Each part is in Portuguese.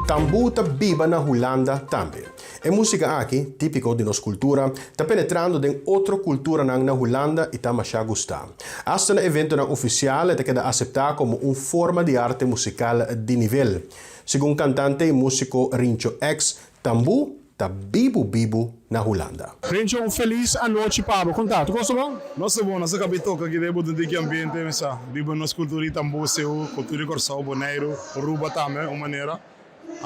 Tambu ta biba na Holanda também. É música aqui, típico de nossa cultura, está penetrando em outra cultura na Holanda e está mais a gostar. Hasta no evento oficial é queda aceitar como uma forma de arte musical de nível. Segundo cantante e músico Rincho X, Tambu tá bibu na Holanda. Rincho, um feliz a noite para contato. Gosto bom? Nossa bom, nossa capitão que debo de ambiente, mas bibo nossa cultura tambu seu, cultura corsal, boneiro, ruba também, uma maneira.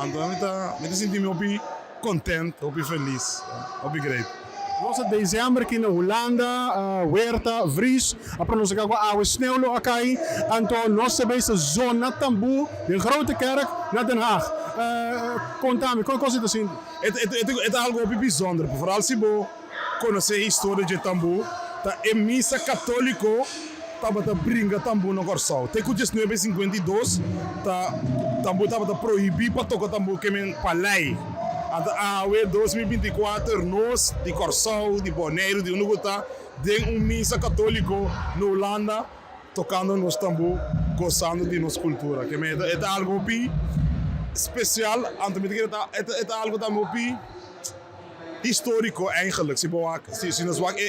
Então, me senti me contente, feliz, great. Nós em dezembro aqui na Holanda, Huerta, Vries, para nós agora a sneeuw aqui, então nós sabemos a zona Tambu, de grote kerk naar Den Haag. Conta-me, como é assim? É algo bijzonder, vooral se você conhecer a história de Tambu, é missa católica, tá brinca Tambu no Corsal. Tem que 1952, Tambu estava proibido para tocar Tambu que é palai. Até 2024, nós de Corsal, de Bonaire, de Unugutá, tem uma missa católica na Holanda, tocando nos Tambu, gostando de nossa cultura. Que é algo especial, é algo também histórico eigenlijk. Se nós vamos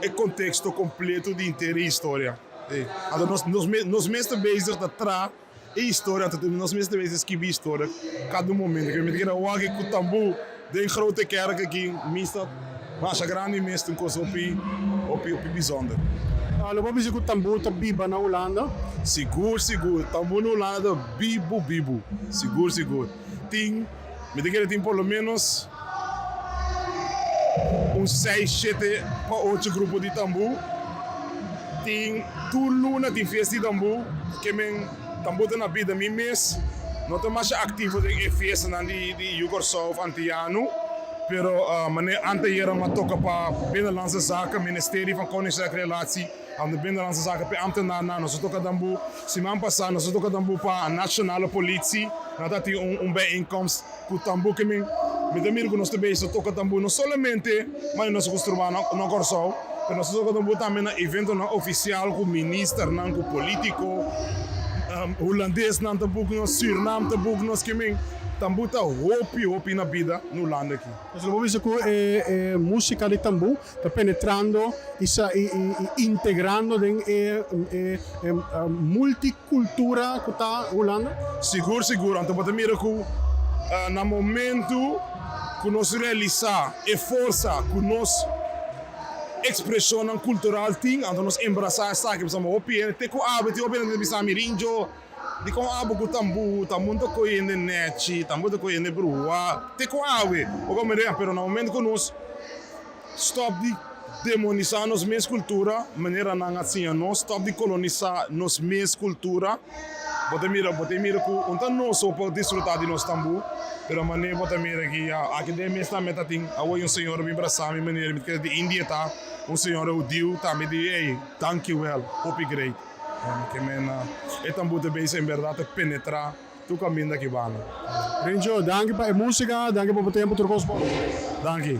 é contexto completo de inteira história. Nós mesmos bezig de tra e história, nós mesmos bezig escrever história cada momento. Que me diga o que o Tambu de grote kerk aqui, mista, mas a grande mista coisa bijzonder. Lo vamos dizer que o Tambu está biba na Holanda? Seguro. Tambu na Holanda, bibu. Seguro. Tem, me diga que tem pelo menos uns 6, 7 para 8 grupos de Tambu. Tem Tuluna, tem festa de Tambu, que Tambu está na vida de mês. Não estou mais ativo em festa de Jugorsov antiano. Pero anteer maar toca para binnenlandse zaken, ministerie van Koninkrijk Relatie, aan de binnenlandse zaken per ambtenaren, nós toca dambu, semana passada nós toca dambu para a nationale politie, nadat hij bijeenkomst com tambu que me demir que nós também toca dambu não somente, mas nós costumamos no Corsal, pero nós toca dambu também na evento na oficial com ministro, não com político, holandês não tambu com Suriname tambu com nós que me Tambu está hopi na vida no Holanda aqui. Mas eu vou dizer que a música de Tambu está penetrando e integrando em a multicultura que está na Holanda? Seguro. Então, para mim, no momento que nós realizar e força que nós expressão cultural tem, então nós embraçar essa que precisamos hopi, tem que hábito, hopi na bisa mirinjo. Di ko abo ko tambu to ko yende nechi tambu to ko yende brua te ko awe o como é pero no momento que nós stop de demonizar nos mes cultura maneira não assim nós stop de colonizar nos mes cultura bote mira ko então nós só pode desfrutar de nos tambu pero maneira bote mira que aqui de mes também tá tem a senhor me abraçar me maneira que de Índia tá senhor o dio tá me de hey thank you well hope great que é tão muito bem em verdade penetrar tu caminho daqui bana. Rincho, danke para a música, danke para o tempo, trocou os pontos. Danke.